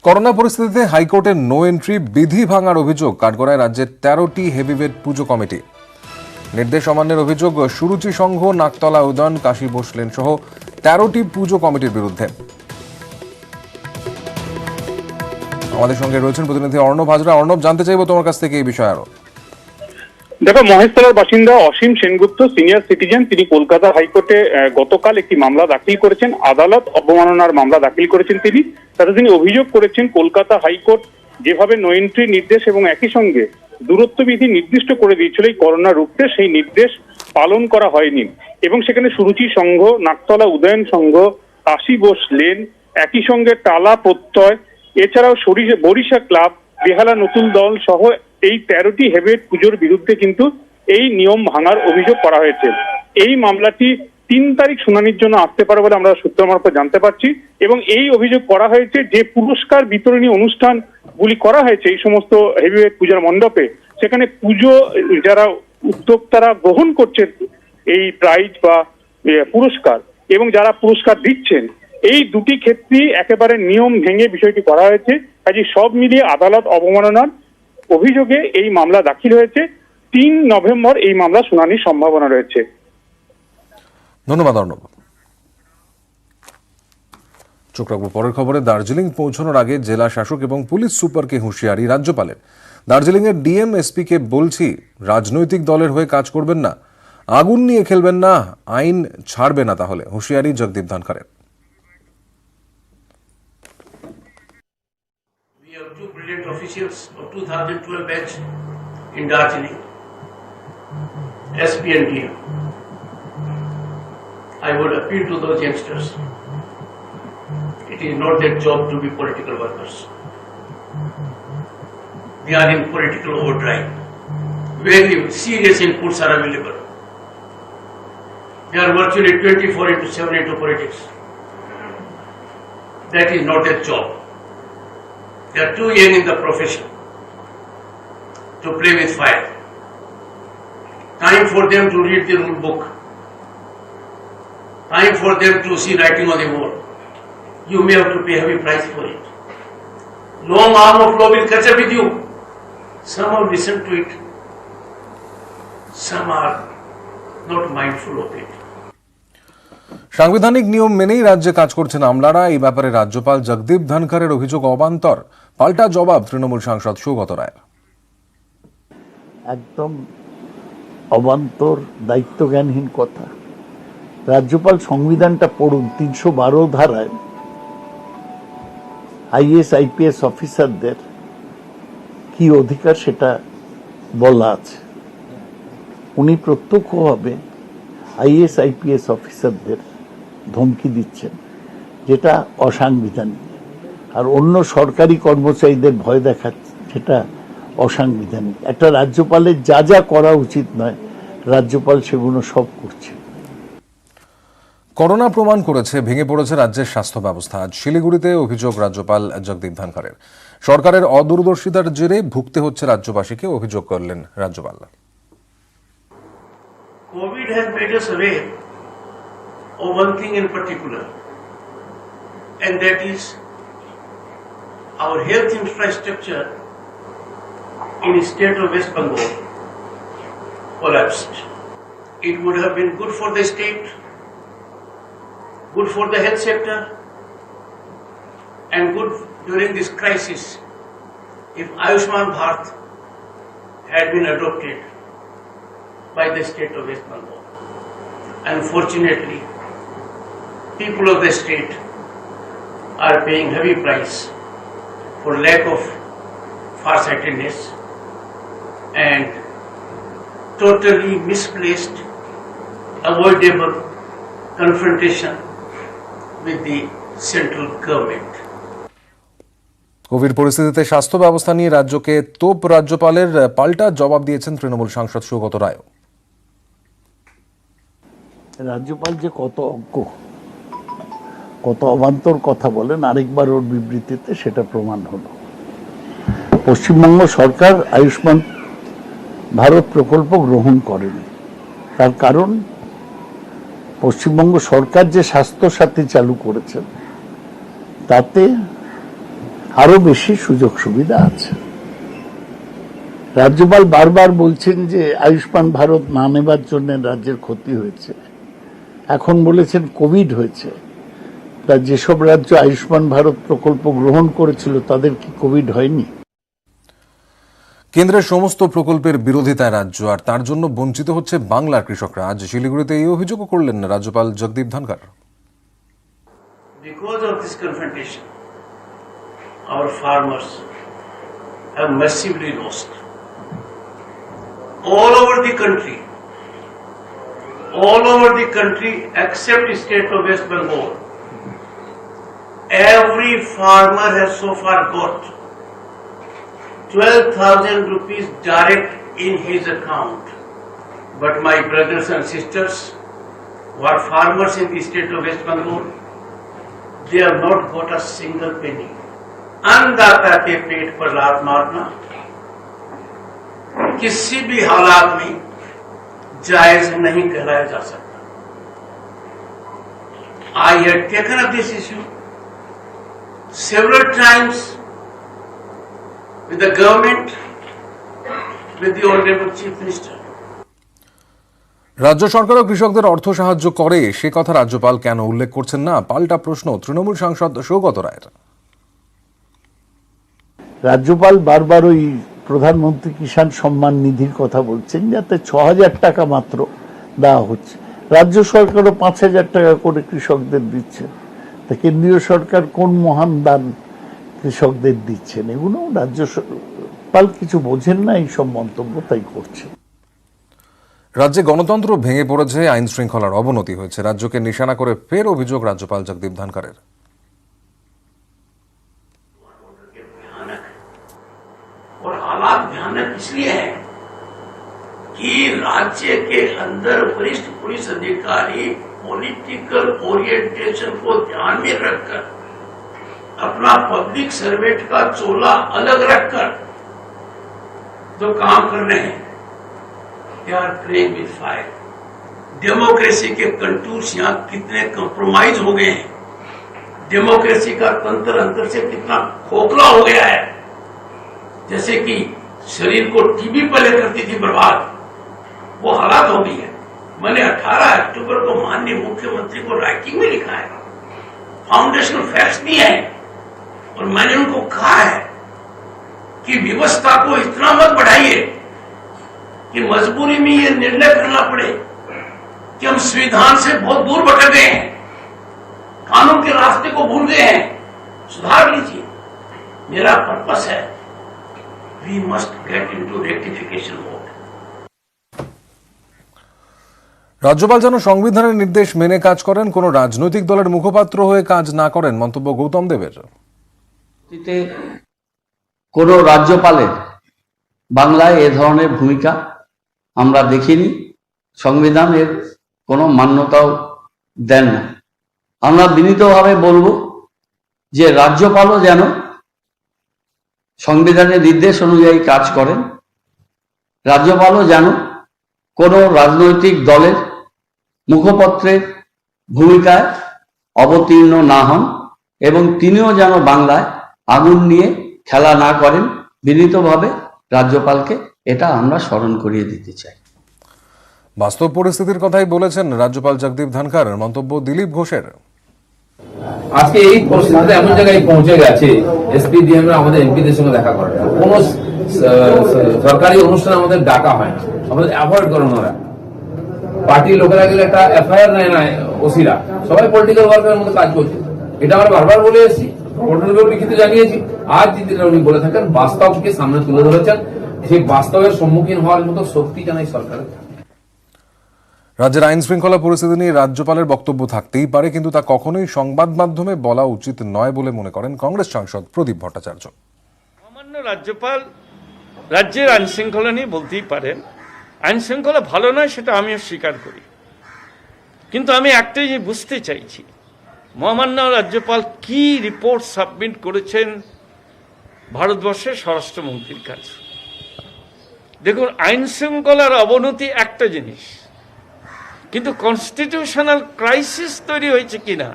Corona পরিস্থিতিতে হাইকোর্টের no entry বিধি ভাঙার অভিযোগ কাঠগড়ায় রাজ্যের ১৩টি হেভিওয়েট পুজো কমিটি। নির্দেশ অমান্যের অভিযোগ সুরুচি সংঘ, নাকতলা উদয়ন, কাশী বোস লেন সহ ১৩টি পুজো কমিটির বিরুদ্ধে। আমাদের সঙ্গে রয়েছেন প্রতিনিধি অর্ণব হাজরা। অর্ণব, জানতে চাইবো তোমার কাছ থেকে এই বিষয়ে আরো। দেখো, মহেশতলার বাসিন্দা অসীম সেনগুপ্ত সিনিয়র সিটিজেন, তিনি কলকাতা হাইকোর্টে গতকাল একটি মামলা দাখিল করেছেন, আদালত অবমাননার মামলা দাখিল করেছেন তাতে তিনি অভিযোগ করেছেন কলকাতা হাইকোর্ট যেভাবে নো এন্ট্রি নির্দেশ এবং একই সঙ্গে দূরত্ব বিধি নির্দিষ্ট করে দিয়েছিল এই করোনা রুখতে, সেই নির্দেশ পালন করা হয়নি এবং সেখানে সুরুচি সংঘ, নাকতলা উদয়ন সংঘ, কাশী বোস লেন, একই সঙ্গে টালা প্রত্যয়, এছাড়াও বরিশা ক্লাব, বেহালা নতুন দল সহ এই ১৩টি হেভিওয়েট পুজোর বিরুদ্ধে কিন্তু এই নিয়ম ভাঙার অভিযোগ করা হয়েছে। এই মামলাটি ৩ তারিখ শুনানির জন্য আসতে পারে বলে আমরা সূত্র মারফত জানতে পারছি এবং এই অভিযোগ করা হয়েছে যে পুরস্কার বিতরণী অনুষ্ঠানগুলি করা হয়েছে এই সমস্ত হেভিওয়েট পূজার মণ্ডপে, সেখানে পুজো যারা উদ্যোক্তারা গ্রহণ করছেন এই প্রাইজ বা পুরস্কার এবং যারা পুরস্কার দিচ্ছেন, এই দুটি ক্ষেত্রেই একেবারে নিয়ম ভেঙে বিষয়টি করা হয়েছে। কাজে সব মিলিয়ে আদালত অবমাননার অভিযোগে এই মামলা দাখিল হয়েছে। ৩ নভেম্বর এই মামলা শুনানির সম্ভাবনা রয়েছে। ধন্যবাদ অর্ণব। চোখ রাখবো পরের খবরে। দার্জিলিং পৌঁছানোর আগে জেলা শাসক এবং পুলিশ সুপারকে হুঁশিয়ারি রাজ্যপালের। দার্জিলিং এর ডিএম এসপি কে বলছি, রাজনৈতিক দলের হয়ে কাজ করবেন না, আগুন নিয়ে খেলবেন না, আইন ছাড়বে না তাহলে, হুঁশিয়ারি Jagdeep ধনখড়ের। We have two brilliant officials of 2012 batch in Darjeeling, SP and DM. I would appeal to those youngsters. It is not their job to be political workers. They are in political overdrive. Very serious inputs are available. They are virtually 24/7 into politics. That is not their job. They are too young in the profession to play with fire. Time for them to read the rule book. Time for them to see writing on the wall. You may have to pay heavy price for it. Long arm of law will catch up with you. Some have listened to it. Some are not mindful of it. সাংবিধানিক নিয়ম মেনেই রাজ্যে কাজ করছেন আমলারা, এই ব্যাপারে রাজ্যপাল জগদীপ ধনখড়ের অভিযোগ অবান্তর। পাল্টা জবাব তৃণমূল সাংসদ সৌগত রায়। একদম অবান্তর, দায়িত্বজ্ঞানহীন কথা। রাজ্যপাল সংবিধানটা পড়ুন, ৩১২ ধারায় আইএস আইপিএস অফিসারদের কি অধিকার সেটা বলা আছে। উনি প্রত্যক্ষভাবে আইএস আইপিএস অফিসারদের ধমকি দিচ্ছেন, যেটা অসাংবিধানিক। আর অন্য সরকারি কর্মচারীদের ভয় দেখাচ্ছে, যেটা অসাংবিধানিক। একটা রাজ্যপালের যা যা করা উচিত নয়, রাজ্যপাল সেগুলো সব করছে। করোনা প্রমাণ করেছে ভেঙে পড়েছে রাজ্যের স্বাস্থ্য ব্যবস্থা। আজ শিলিগুড়িতে অভিযোগ রাজ্যপাল জগদীপ ধনখড়ের। সরকারের অদূরদর্শিতার জেরে ভুগতে হচ্ছে রাজ্যবাসীকে, অভিযোগ করলেন রাজ্যপাল। COVID has made us aware of one thing in particular, and that is our health infrastructure in the state of West Bengal collapsed. It would have been good for the state, good for the health sector, and good during this crisis if Ayushman Bharat had been adopted by the state of West Bengal. Unfortunately, people of the state are paying heavy price for lack of farsightedness and totally misplaced, avoidable confrontation with the central government. Covid পরিস্থিতিতে স্বাস্থ্য ব্যবস্থা নিয়ে রাজ্যকে তোপ রাজ্যপালের, পাল্টা জবাব দিয়েছেন তৃণমূল সাংসদ সৌগত রায়। রাজ্যপাল যে কত অজ্ঞ, কত অবান্তর কথা বলেন, আরেকবার ওর বিবৃতিতে সেটা প্রমাণ হলো। পশ্চিমবঙ্গ সরকার আয়ুষ্মান ভারত প্রকল্প গ্রহণ করেনি। তার কারণ, পশ্চিমবঙ্গ সরকার যে স্বাস্থ্য সাথী চালু করেছেন তাতে আরো বেশি সুযোগ সুবিধা আছে। রাজ্যপাল বারবার বলছেন যে আয়ুষ্মান ভারত না নেবার জন্য রাজ্যের ক্ষতি হয়েছে, এখন বলেছেন কোভিড হয়েছে। তা যেসব রাজ্য আয়ুষ্মান ভারত প্রকল্প গ্রহণ করেছিল তাদের কি কোভিড হয়নি? কেন্দ্রের সমস্ত প্রকল্পের বিরোধিতায় রাজ্য, আর তার জন্য বঞ্চিত হচ্ছে বাংলার কৃষকরা। আজ শিলিগুড়িতে এই অভিযোগও করলেন রাজ্যপাল Jagdeep Dhankhar. Because of this confrontation, our farmers have massively lost. All over the country except the state of West Bengal, every farmer has so far got 12,000 rupees direct in his account. But my brothers and sisters who are farmers in the state of West Bengal, they have not got a single penny. अन्नदाता के पेट पर लात मारना किसी भी हालात में जायज नहीं कहलाया जा सकता। I had taken up this issue several times with the government, with the Honorable Chief Minister. রাজ্য সরকারও কৃষকদের অর্থ সাহায্য করে, সে কথা রাজ্যপাল কেন উল্লেখ করছেন না? পাল্টা প্রশ্ন তৃণমূল সাংসদ সৌগত রায়ের। রাজ্যপাল বারবার ওই প্রধানমন্ত্রী কিষাণ সম্মান নিধির কথা বলছেন, যাতে 6,000 টাকা মাত্র দেওয়া হচ্ছে। রাজ্য সরকারও 5,000 টাকা করে কৃষকদের দিচ্ছে। তা কেন্দ্রীয় সরকার কোন মহান দান কৃষকদের দিচ্ছেন? এগুলো রাজ্যপাল কিছু বোঝেন না, এইসব মন্তব্য তাই করছে। রাজ্যে গণতন্ত্র ভেঙে পড়েছে, আইন শৃঙ্খলার অবনতি হয়েছে। রাজ্যকে নিশানা করে ফের অভিযোগ রাজ্যপাল জগদীপ ধনখড়ের। और हालात भयानक इसलिए है कि राज्य के अंदर वरिष्ठ पुलिस अधिकारी पॉलिटिकल ओरिएंटेशन को ध्यान में रखकर अपना पब्लिक सर्वेंट का चोला अलग रखकर जो काम कर रहे हैं, they are playing with fire. Democracy के कंटूर्स यहाँ कितने कंप्रोमाइज हो गए हैं, डेमोक्रेसी का तंत्र अंदर से कितना खोखला हो गया है। जैसे कि शरीर को टीबी पहले करती थी बर्बाद, वो हालात हो गई है। मैंने 18 अक्टूबर को माननीय मुख्यमंत्री को राइटिंग में लिखा है, फाउंडेशनल फैक्ट्स नहीं है, और मैंने उनको कहा है कि व्यवस्था को इतना मत बढ़ाइए कि मजबूरी में ये निर्णय करना पड़े कि हम संविधान से बहुत दूर भटक गए हैं, कानून के रास्ते को भूल गए हैं। सुधार लीजिए। मेरा पर्पस है we must get into rectification mode. রাজ্যপাল যেন সংবিধানের নির্দেশ মেনে কাজ করেন, কোন রাজনৈতিক দলের মুখপাত্র হয়ে কাজ না করেন, মন্তব্য গৌতম দেবের। কোন রাজ্যপালের বাংলায় এ ধরনের ভূমিকা আমরা দেখিনি, সংবিধানের কোনো মান্যতাও দেন না। আমরা বিনীতভাবে বলবো যে রাজ্যপালও যেন সংবিধানের নির্দেশ অনুযায়ী কাজ করেন, রাজ্যপালও যেন কোনো রাজনৈতিক দলের মুখপত্রের ভূমিকায় অবতীর্ণ না হন, এবং তিনিও যেন বাংলায় আগুন নিয়ে খেলা না করেন। বিনীতভাবে রাজ্যপালকে এটা আমরা স্মরণ করিয়ে দিতে চাই। বাস্তব পরিস্থিতির কথাই বলেছেন রাজ্যপাল জগদীপ ধনখড়। মন্তব্য দিলীপ ঘোষের। আজকে এই পরিস্থিতিতে এমন জায়গায় পৌঁছে গেছে, এসপি ডিএম আমাদের এমপিদের সঙ্গে দেখা করে না, কোন সরকারি অনুষ্ঠান আমাদের ডাকা হয় না, আমাদের অ্যাভয়েড করেন ওরা। পার্টির লোকেরা গেলে একটা এফআইআর নেয় না ওসিরা, সবাই পলিটিক্যাল ওয়ার্কারের মধ্যে কাজ করছে। এটা আমরা বারবার বলে এসেছি, কোর্টের লিখিত জানিয়েছি। আজ যেটা উনি বলে থাকেন, বাস্তবকে সামনে তুলে ধরেছেন, সেই বাস্তবের সম্মুখীন হওয়ার মতো শক্তি জানাই সরকারের। রাজ্যের আইন শৃঙ্খলা পরিস্থিতি নিয়ে রাজ্যপালের বক্তব্য থাকতেই পারে, কিন্তু তা কখনোই সংবাদ মাধ্যমে বলা উচিত নয় বলে মনে করেন কংগ্রেস সাংসদ প্রদীপ ভট্টাচার্য। সামান্য রাজ্যপাল রাজ্যের আইন শৃঙ্খলা নিয়ে বলতেই পারেন, আইন শৃঙ্খলা ভালো নয় সেটা আমিও স্বীকার করি, কিন্তু আমি একটাই যে বুঝতে চাইছি, মহামান্য রাজ্যপাল কি রিপোর্ট সাবমিট করেছেন ভারতবর্ষের স্বরাষ্ট্রমন্ত্রীর কাছে। দেখুন, আইন শৃঙ্খলার অবনতি একটা জিনিস, কিন্তু কনস্টিটিউশনাল ক্রাইসিস তৈরি হয়েছে কিনা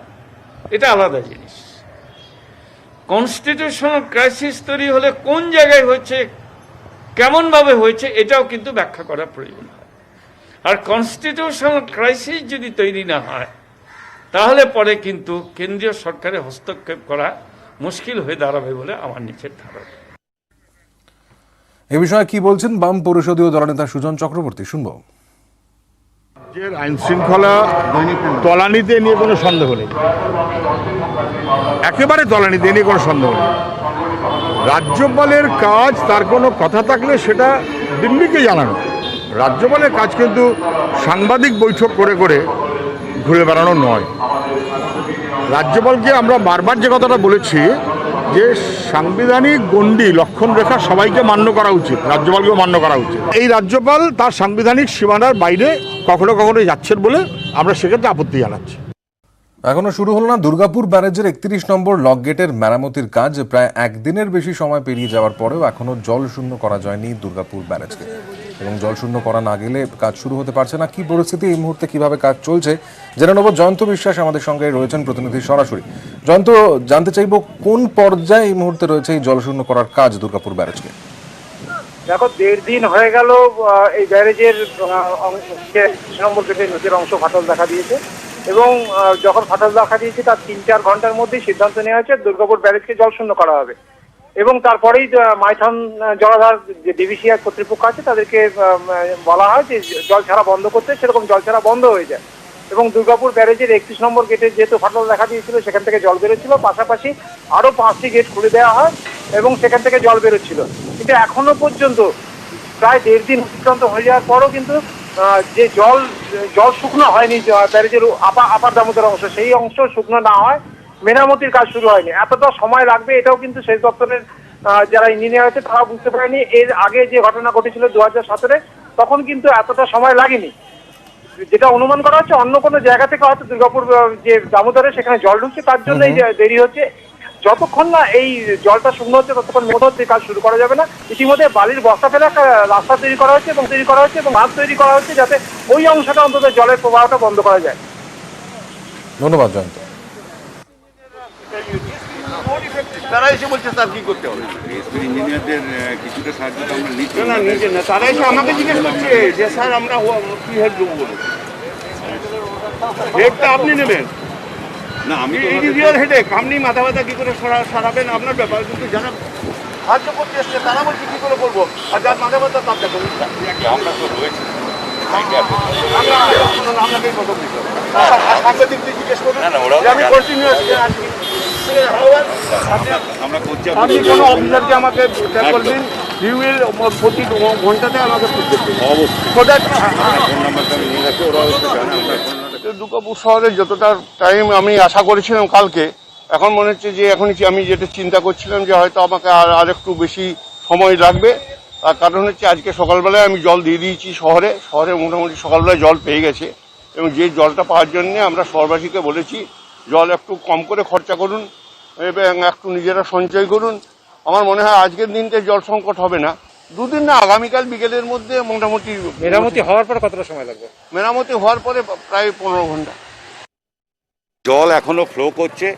এটা আলাদা জিনিস। কনস্টিটিউশনাল ক্রাইসিস তৈরি হলে কোন জায়গায় হয়েছে, কেমনভাবে হয়েছে, এটাও কিন্তু ব্যাখ্যা করা প্রয়োজন হয়। আর কনস্টিটিউশনাল ক্রাইসিস যদি তৈরি না হয়, তাহলে পরে কিন্তু কেন্দ্রীয় সরকারের হস্তক্ষেপ করা মুশকিল হয়ে দাঁড়াবে বলে আমার নিচের ধারণা। এ বিষয়ে কি বলছেন বাম পরিষদীয় দলনেতা সুজন চক্রবর্তী, শুনবো। যে আইন শৃঙ্খলা তলানিতে নিয়ে কোনো সন্দেহ নেই, একেবারে তলানিতে নিয়ে কোনো সন্দেহ নেই। রাজ্যপালের কাজ, তার কোনো কথা থাকলে সেটা দিল্লিকে জানানো। রাজ্যপালের কাজ কিন্তু সাংবাদিক বৈঠক করে করে ঘুরে বেড়ানো নয়। রাজ্যপালকে আমরা বারবার যে কথাটা বলেছি যে সাংবিধানিক গণ্ডি লক্ষণ রেখা সবাইকে মান্য করা উচিত, রাজ্যপালকেও মান্য করা উচিত। এই রাজ্যপাল তার সাংবিধানিক সীমানার বাইরে কখনো কখনো যাচ্ছেন বলে আমরা সেক্ষেত্রে আপত্তি জানাচ্ছি। এখনো শুরু হলো না দুর্গাপুর ব্যারেজের 31 নম্বর লক গেটের মেরামতির কাজ। প্রায় একদিনের বেশি সময় পেরিয়ে যাওয়ার পরেও এখনো জল শূন্য করা যায়নি দুর্গাপুর ব্যারেজকে, এবং জল শূন্য করা না গেলে কাজ শুরু হতে পারছে না। কি পরিস্থিতি এই মুহূর্তে, কিভাবে কাজ চলছে জেনে নেব। জয়ন্ত বিশ্বাস আমাদের সঙ্গে রয়েছেন প্রতিনিধি সরাসরি। জয়ন্ত, জানতে চাইব কোন পর্যায়ে এই মুহূর্তে রয়েছে এই জল শূন্য করার কাজ দুর্গাপুর ব্যারেজকে? দেখো, 1.5 দিন হয়ে গেল এই ব্যারেজের নম্বর গেটের নিচের অংশ ফাটল দেখা দিয়েছে, এবং যখন ফাটল দেখা দিয়েছে তার 3-4 ঘন্টার মধ্যেই সিদ্ধান্ত নেওয়া হয়েছে দুর্গাপুর ব্যারেজকে জল শূন্য করা হবে। এবং তারপরেই মাইথন জলাধার যে ডিভিসিআর কর্তৃপক্ষ আছে তাদেরকে বলা হয় যে জল ছাড়া বন্ধ করতে, সেরকম জল ছাড়া বন্ধ হয়ে যায়। এবং দুর্গাপুর ব্যারেজের 31 নম্বর গেটে যেহেতু ফাটল দেখা দিয়েছিল, সেখান থেকে জল বেরোচ্ছিল, পাশাপাশি আরো 5টি গেট খুলে দেওয়া হয় এবং সেখান থেকে জল বেরোচ্ছিল। কিন্তু এখনো পর্যন্ত প্রায় 1.5 দিন অতিক্রান্ত হয়ে যাওয়ার পরও কিন্তু যে জল শুকনো হয়নি, ব্যারেজের আপার দামোদর অংশ, সেই অংশ শুকনো না হয় মেরামতির কাজ শুরু হয়নি। এতটা সময় লাগবে এটাও কিন্তু সেচ দপ্তরের যারা ইঞ্জিনিয়ার আছে তারা বুঝতে পারেনি। এর আগে যে ঘটনা ঘটেছিল 2017-এ, তখন কিন্তু এতটা সময় লাগেনি। যেটা অনুমান করা হচ্ছে অন্য কোনো জায়গা থেকে হয়তো দুর্গাপুর যে দামোদরে সেখানে জল ঢুকছে, তার জন্যই দেরি হচ্ছে। যতক্ষণ না এই জলটা শুকনো হচ্ছে ততক্ষণ মধ্যে কাজ শুরু করা যাবে না। ইতিমধ্যে বালির বস্তা ফেলে একটা রাস্তা তৈরি করা হচ্ছে এবং মাছ তৈরি করা হচ্ছে, যাতে ওই অংশটা অন্তত জলের প্রবাহটা বন্ধ করা যায়। ধন্যবাদ জয়ন্ত। তারা এসে বলছে স্যার কি করতে হবে, ইঞ্জিনিয়ারদের কিছুটা সাহায্য আমরা নিচ্ছি না, নিজে না, তারা এসে আমাকে জিজ্ঞেস করছে যে স্যার আমরা কি হেল্প দেবো বলে। হেডটা আপনি নেবেন না, আমি রিয়াল হেডেক, আপনি মাথা ব্যথা কি করে সারাবেন আপনার ব্যাপার, কিন্তু যারা সাহায্য করতে এসছে তারা বলছে কি করে করবো, আর যার মাথা ব্যথা তার দেখুন আমরা তো রয়েছি। আপনাকে কত সাংবাদিকদের জিজ্ঞেস করুন, আমি কন্টিনিউয়াস আপনি কোনো অফিসারকে আমাকে বলবেন রিউয়ের প্রতি ঘন্টাতে আমাকে দুর্গাপুর শহরে যতটা টাইম আমি আশা করেছিলাম কালকে, এখন মনে হচ্ছে যে এখনই আমি যেটা চিন্তা করছিলাম যে হয়তো আমাকে আর একটু বেশি সময় লাগবে। তার কারণ হচ্ছে আজকে সকালবেলায় আমি জল দিয়ে দিয়েছি শহরে মোটামুটি সকালবেলায় জল পেয়ে গেছে, এবং যে জলটা পাওয়ার জন্য আমরা শহরবাসীকে বলেছি জল একটু কম করে খরচা করুন এবং একটু নিজেরা সঞ্চয় করুন। আমার মনে হয় আজকের দিনটা জল সংকট হবে না, 2 দিন না, আগামীকাল বিকেলের মধ্যে মোটামুটি। মেরামতি হওয়ার পরে কতটা সময় লাগবে? মেরামতি হওয়ার পরে প্রায় 15 ঘন্টা। জল এখনো ফ্লো করছে,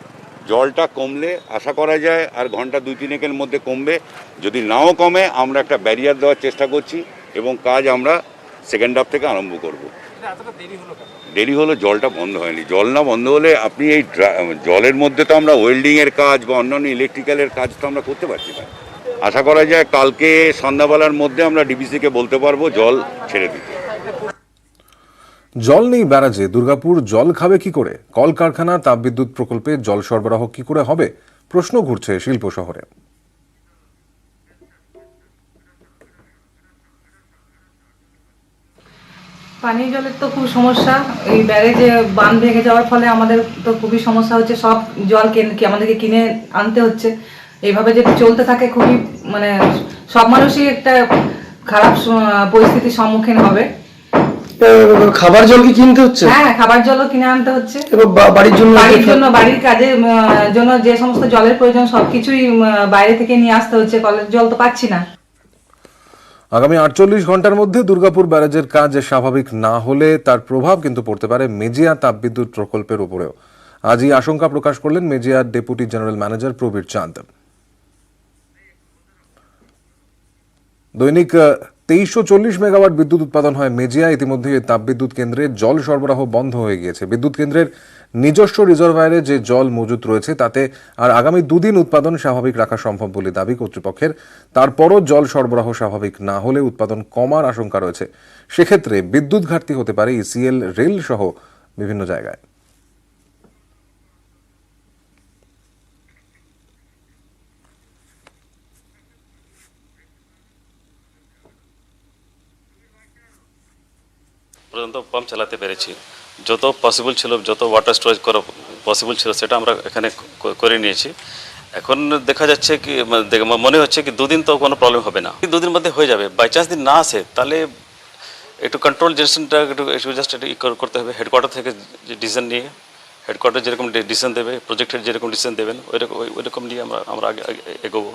জলটা কমলে আশা করা যায় আর ঘন্টা 2-3 মধ্যে কমবে। যদি নাও কমে আমরা একটা ব্যারিয়ার দেওয়ার চেষ্টা করছি এবং কাজ আমরা সেকেন্ড হাফ থেকে আরম্ভ করব। দেরি হলো, জলটা বন্ধ হয়নি। জল না বন্ধ হলে আপনি এই জলের মধ্যে তো আমরা ওয়েল্ডিংয়ের কাজ বা অন্যান্য ইলেকট্রিক্যালের কাজ তো আমরা করতে পারছি না। আশা করা যায় কালকে সন্ধ্যাবেলার মধ্যে আমরা ডিবিসিকে বলতে পারবো জল ছেড়ে দিতে। জল নেই ব্যারাজে, দুর্গাপুর জল খাবে কি করে? কলকারখানা, তাপবিদ্যুৎ প্রকল্পে জল সরবরাহ কি করে হবে? প্রশ্ন ঘুরছে শিল্প শহরে। পানীয় জলের তো খুব সমস্যা। এই ব্যারেজে বাঁধ ভেঙে যাওয়ার ফলে আমাদের তো খুবই সমস্যা হচ্ছে, সব জল আমাদেরকে কিনে আনতে হচ্ছে। এইভাবে যদি চলতে থাকে খুবই সব মানুষই একটা খারাপ পরিস্থিতির সম্মুখীন হবে। খাবার জল কি কিনতে হচ্ছে? হ্যাঁ, খাবার জলও কিনে আনতে হচ্ছে। বাড়ির জন্য বাড়ির কাজের জন্য যে সমস্ত জলের প্রয়োজন সবকিছুই বাইরে থেকে নিয়ে আসতে হচ্ছে। কলের জল তো পাচ্ছি না। আগামী 48 ঘন্টার মধ্যে দুর্গাপুর ব্যারাজের কাজ স্বাভাবিক না হলে তার প্রভাব কিন্তু পড়তে পারে মেজিয়া তাপবিদ্যুৎ প্রকল্পের উপরেও। আজই আশঙ্কা প্রকাশ করলেন Magyar deputy general manager Prabir চাঁদ। দৈনিক 2340 মেগাওয়াট বিদ্যুৎ উৎপাদন হয় মেজিয়া। ইতিমধ্যে এই তাপবিদ্যুৎ কেন্দ্রে জল সরবরাহ বন্ধ হয়ে গিয়েছে। বিদ্যুৎ কেন্দ্রের নিজস্ব রিজার্ভায়ারে যে জল মজুত রয়েছে তাতে আর আগামী দুদিন উৎপাদন স্বাভাবিক রাখা সম্ভব বলে দাবি কর্তৃপক্ষের। তারপরও জল সরবরাহ স্বাভাবিক না হলে উৎপাদন কমার আশঙ্কা রয়েছে। সেক্ষেত্রে বিদ্যুৎ ঘাটতি হতে পারে ইসিএল, রেল সহ বিভিন্ন জায়গায়। পর্যন্ত পাম্প চালাতে পেরেছি। যত পসিবল ছিল, যত ওয়াটার স্টোরেজ করা পসিবল ছিল সেটা আমরা এখানে করে নিয়েছি। এখন দেখা যাচ্ছে কি, মনে হচ্ছে কি দুদিন তো কোনো প্রবলেম হবে না, দুদিন মধ্যে হয়ে যাবে। বাই চান্স দিন না আসে তাহলে একটু কন্ট্রোল জেনারেশনটা একটু জাস্ট করতে হবে। হেডকোয়ার্টার থেকে ডিসিশন নিয়ে, হেডকোয়ার্টার যেরকম ডিসিশন দেবে, প্রজেক্টের যেরকম ডিসিশন দেবেন ওইরকম নিয়ে আমরা আগে এগোবো।